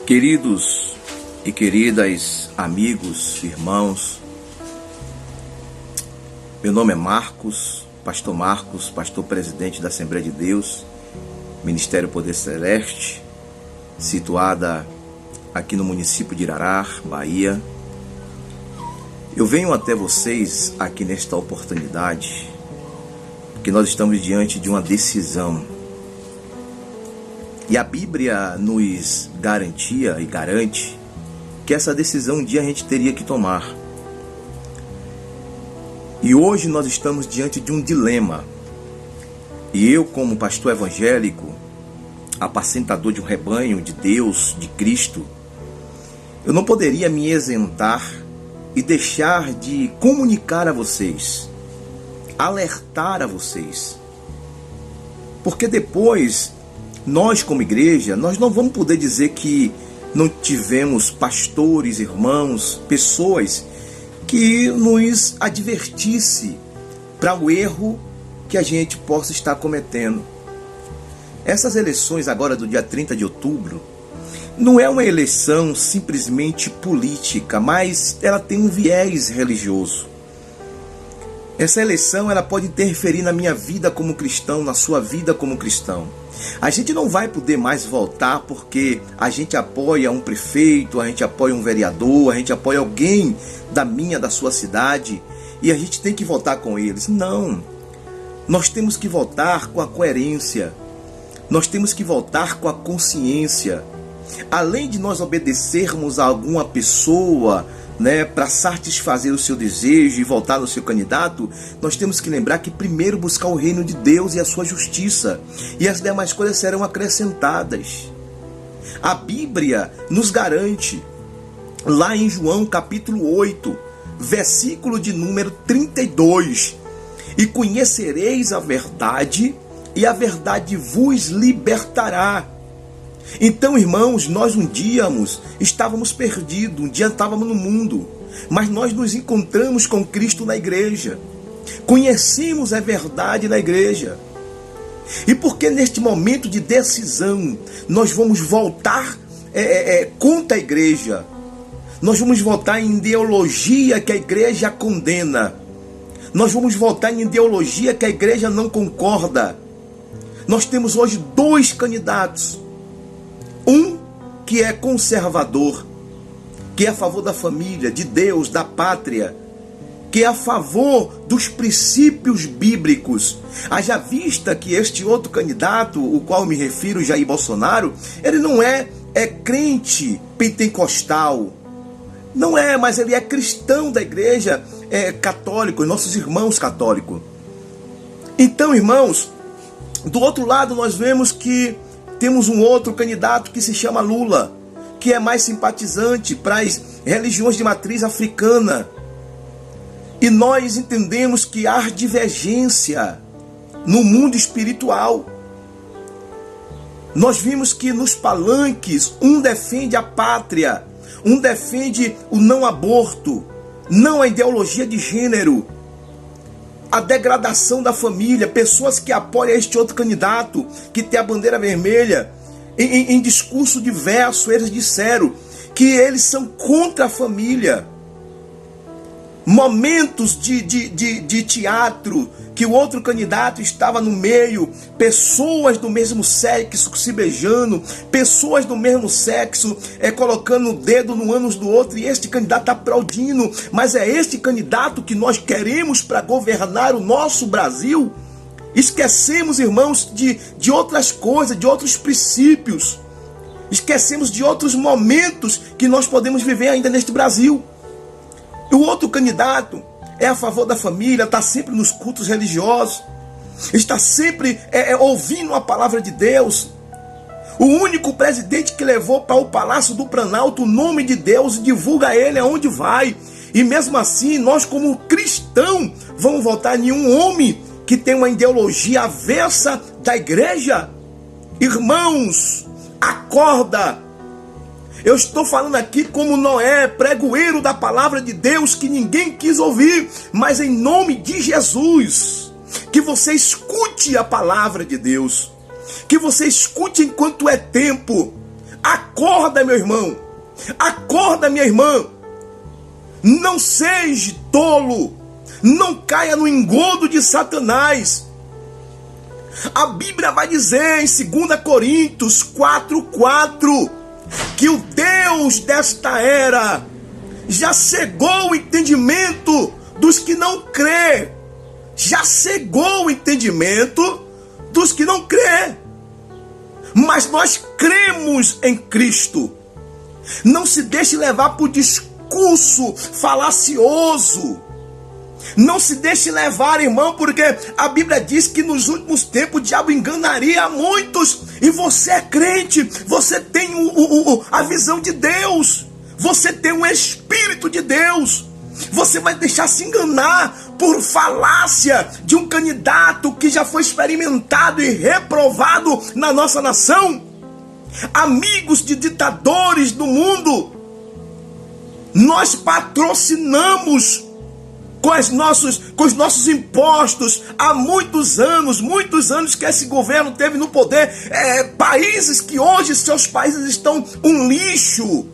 Queridos e queridas, amigos, irmãos, meu nome é Marcos, pastor presidente da Assembleia de Deus, Ministério Poder Celeste, situada aqui no município de Irarar, Bahia. Eu venho até vocês aqui nesta oportunidade, porque nós estamos diante de uma decisão. E a Bíblia nos garantia e garante que essa decisão um dia a gente teria que tomar. E hoje nós estamos diante de um dilema. E eu, como pastor evangélico, apacentador de um rebanho de Deus, de Cristo, eu não poderia me isentar e deixar de comunicar a vocês, alertar a vocês. Porque depois, nós como igreja, nós não vamos poder dizer que não tivemos pastores, irmãos, pessoas que nos advertisse para o erro que a gente possa estar cometendo. Essas eleições agora do dia 30 de outubro, não é uma eleição simplesmente política, mas ela tem um viés religioso. Essa eleição ela pode interferir na minha vida como cristão, na sua vida como cristão. A gente não vai poder mais votar porque a gente apoia um prefeito, a gente apoia um vereador, a gente apoia alguém da sua cidade e a gente tem que votar com eles. Não. Nós temos que votar com a coerência. Nós temos que votar com a consciência. Além de nós obedecermos a alguma pessoa, para satisfazer o seu desejo e votar no seu candidato, nós temos que lembrar que primeiro buscar o reino de Deus e a sua justiça, e as demais coisas serão acrescentadas. A Bíblia nos garante, lá em João capítulo 8, versículo de número 32, e conhecereis a verdade, e a verdade vos libertará. Então, irmãos, nós um dia estávamos perdidos, um dia estávamos no mundo, mas nós nos encontramos com Cristo na igreja, conhecemos a verdade na igreja. E porque neste momento de decisão nós vamos voltar contra a igreja, nós vamos votar em ideologia que a igreja condena, nós vamos votar em ideologia que a igreja não concorda. Nós temos hoje dois candidatos. Um que é conservador, que é a favor da família, de Deus, da pátria, que é a favor dos princípios bíblicos. Haja vista que este outro candidato, o qual me refiro, Jair Bolsonaro, ele não é crente pentecostal. Não é, mas ele é cristão da igreja católica, nossos irmãos católicos. Então, irmãos, do outro lado nós vemos que temos um outro candidato que se chama Lula, que é mais simpatizante para as religiões de matriz africana. E nós entendemos que há divergência no mundo espiritual. Nós vimos que nos palanques, um defende a pátria, um defende o não aborto, não a ideologia de gênero, a degradação da família, pessoas que apoiam este outro candidato, que tem a bandeira vermelha, em discurso diverso, eles disseram que eles são contra a família. Momentos de teatro, que o outro candidato estava no meio, pessoas do mesmo sexo se beijando, pessoas do mesmo sexo colocando o dedo no ânus do outro, e este candidato aplaudindo. Mas é este candidato que nós queremos para governar o nosso Brasil? Esquecemos, irmãos, de outras coisas, de outros princípios. Esquecemos de outros momentos que nós podemos viver ainda neste Brasil. O outro candidato é a favor da família, está sempre nos cultos religiosos, está sempre ouvindo a palavra de Deus. O único presidente que levou para o Palácio do Planalto o nome de Deus e divulga ele aonde vai. E mesmo assim, nós como cristãos vamos votar em um homem que tem uma ideologia avessa da igreja? Irmãos, acorda! Eu estou falando aqui como Noé, pregoeiro da palavra de Deus que ninguém quis ouvir, mas em nome de Jesus, que você escute a palavra de Deus, que você escute enquanto é tempo. Acorda, meu irmão. Acorda, minha irmã. Não seja tolo. Não caia no engodo de Satanás. A Bíblia vai dizer em 2 Coríntios 4:4 que o Deus desta era já cegou o entendimento dos que não crê. Já cegou o entendimento dos que não crê. Mas nós cremos em Cristo. Não se deixe levar por discurso falacioso. Não se deixe levar, irmão, porque a Bíblia diz que nos últimos tempos o diabo enganaria muitos. E você é crente, você tem a visão de Deus, você tem o Espírito de Deus. Você vai deixar se enganar por falácia de um candidato que já foi experimentado e reprovado na nossa nação? Amigos de ditadores do mundo, nós patrocinamos com os nossos impostos há muitos anos que esse governo teve no poder, países que hoje seus países estão um lixo,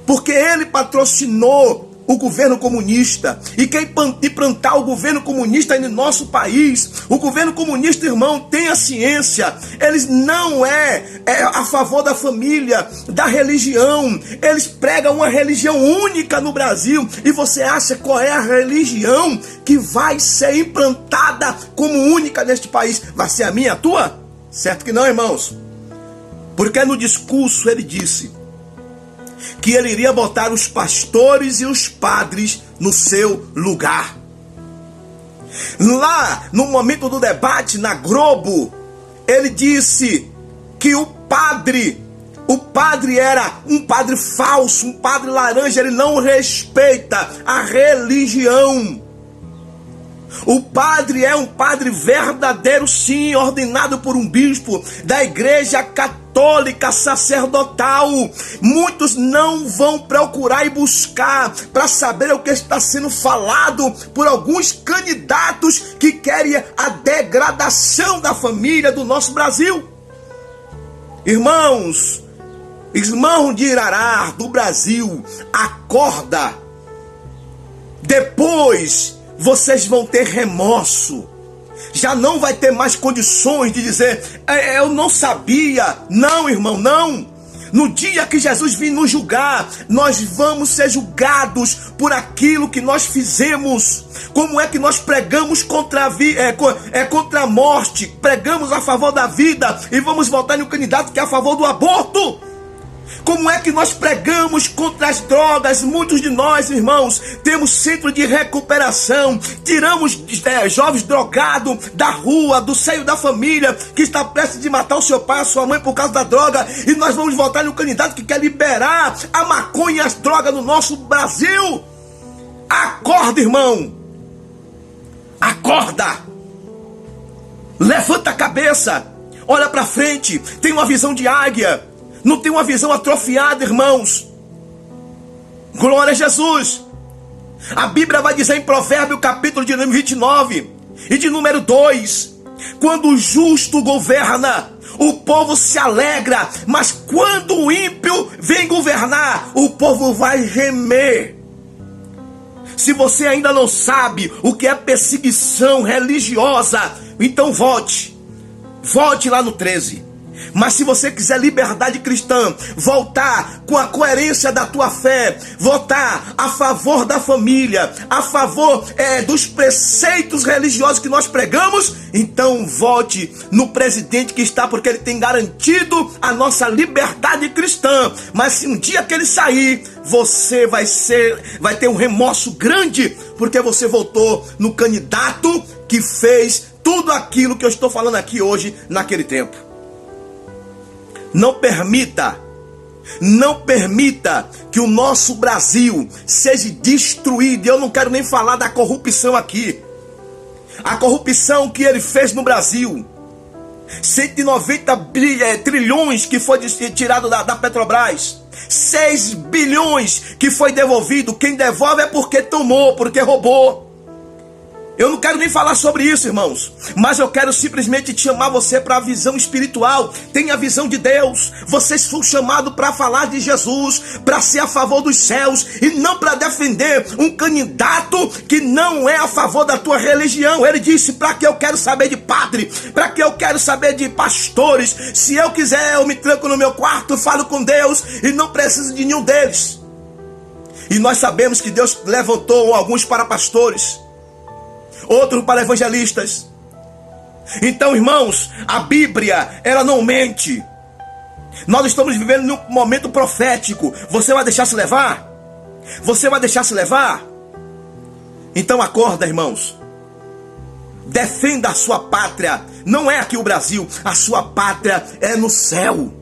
porque ele patrocinou o governo comunista. E quem implantar o governo comunista em nosso país, o governo comunista, irmão, tem a ciência, eles não é a favor da família, da religião, eles pregam uma religião única no Brasil. E você acha qual é a religião que vai ser implantada como única neste país? Vai ser a minha, a tua? Certo que não, irmãos. Porque no discurso ele disse que ele iria botar os pastores e os padres no seu lugar. Lá, no momento do debate na Globo, ele disse que o padre era um padre falso, um padre laranja, ele não respeita a religião. O padre é um padre verdadeiro, sim, ordenado por um bispo da igreja católica sacerdotal. Muitos não vão procurar e buscar para saber o que está sendo falado por alguns candidatos que querem a degradação da família do nosso Brasil. Irmãos de Irará, do Brasil, acorda. Depois vocês vão ter remorso. Já não vai ter mais condições de dizer, eu não sabia. Não, irmão, não. No dia que Jesus vir nos julgar, nós vamos ser julgados por aquilo que nós fizemos. Como é que nós pregamos contra a morte, pregamos a favor da vida e vamos votar no candidato que é a favor do aborto? Como é que nós pregamos contra as drogas? Muitos de nós, irmãos, temos centro de recuperação, tiramos jovens drogados da rua, do seio da família, que está prestes de matar o seu pai, a sua mãe por causa da droga, e nós vamos votar no candidato que quer liberar a maconha e as drogas no nosso Brasil. Acorda, irmão. Acorda. Levanta a cabeça. Olha para frente. Tem uma visão de águia. Não tem uma visão atrofiada, irmãos. Glória a Jesus. A Bíblia vai dizer em Provérbios capítulo de número 29 e de número 2: quando o justo governa, o povo se alegra, mas quando o ímpio vem governar, o povo vai gemer. Se você ainda não sabe o que é perseguição religiosa, então volte lá no 13. Mas se você quiser liberdade cristã, voltar com a coerência da tua fé, votar a favor da família, a favor dos preceitos religiosos que nós pregamos, então vote no presidente que está, porque ele tem garantido a nossa liberdade cristã. Mas se um dia que ele sair, você vai ter um remorso grande, porque você votou no candidato que fez tudo aquilo que eu estou falando aqui hoje naquele tempo. Não permita que o nosso Brasil seja destruído. Eu não quero nem falar da corrupção aqui. A corrupção que ele fez no Brasil. 190 trilhões que foi tirado da Petrobras. 6 bilhões que foi devolvido. Quem devolve é porque tomou, porque roubou. Eu não quero nem falar sobre isso, irmãos, mas eu quero simplesmente te chamar você para a visão espiritual. Tenha a visão de Deus. Vocês foram chamados para falar de Jesus, para ser a favor dos céus e não para defender um candidato que não é a favor da tua religião. Ele disse: para que eu quero saber de padre? Para que eu quero saber de pastores? Se eu quiser, eu me tranco no meu quarto, falo com Deus e não preciso de nenhum deles. E nós sabemos que Deus levantou alguns para pastores, outros para evangelistas. Então, irmãos, a Bíblia, ela não mente. Nós estamos vivendo num momento profético. Você vai deixar se levar? Você vai deixar se levar? Então acorda, irmãos. Defenda a sua pátria. Não é aqui o Brasil. A sua pátria é no céu.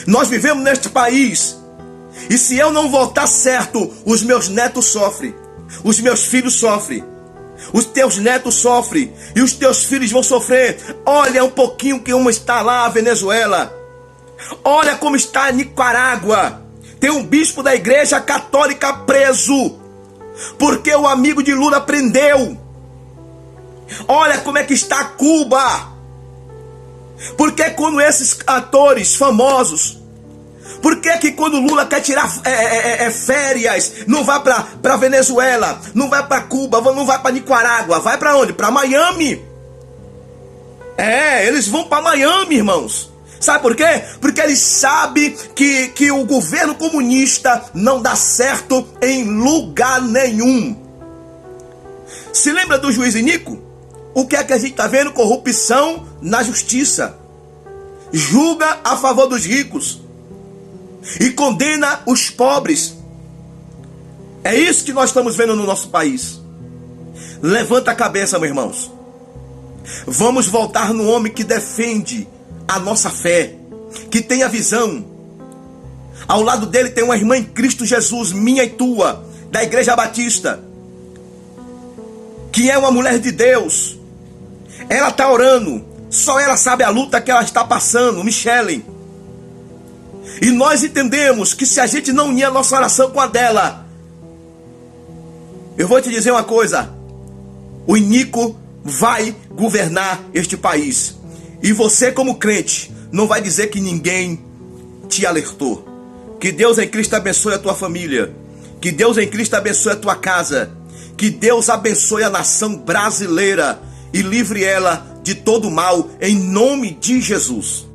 Nós vivemos neste país. E se eu não votar certo, os meus netos sofrem. Os meus filhos sofrem. Os teus netos sofrem. E os teus filhos vão sofrer. Olha um pouquinho como está lá a Venezuela. Olha como está a Nicarágua. Tem um bispo da igreja católica preso, porque o amigo de Lula prendeu. Olha como é que está Cuba. Porque quando esses atores famosos, por que quando Lula quer tirar férias, não vai para Venezuela, não vai para Cuba, não vai para Nicarágua, vai para onde? Para Miami. Eles vão para Miami, irmãos. Sabe por quê? Porque eles sabem que o governo comunista não dá certo em lugar nenhum. Se lembra do juiz Inico? O que é que a gente está vendo? Corrupção na justiça. Julga a favor dos ricos e condena os pobres. É isso que nós estamos vendo no nosso país. Levanta a cabeça, meus irmãos. Vamos voltar no homem que defende a nossa fé, que tem a visão. Ao lado dele tem uma irmã em Cristo Jesus, minha e tua, da Igreja Batista, que é uma mulher de Deus. Ela está orando, só ela sabe a luta que ela está passando, Michele. E nós entendemos que se a gente não unir a nossa oração com a dela, eu vou te dizer uma coisa: o Inico vai governar este país. E você, como crente, não vai dizer que ninguém te alertou. Que Deus em Cristo abençoe a tua família. Que Deus em Cristo abençoe a tua casa. Que Deus abençoe a nação brasileira e livre ela de todo mal, em nome de Jesus.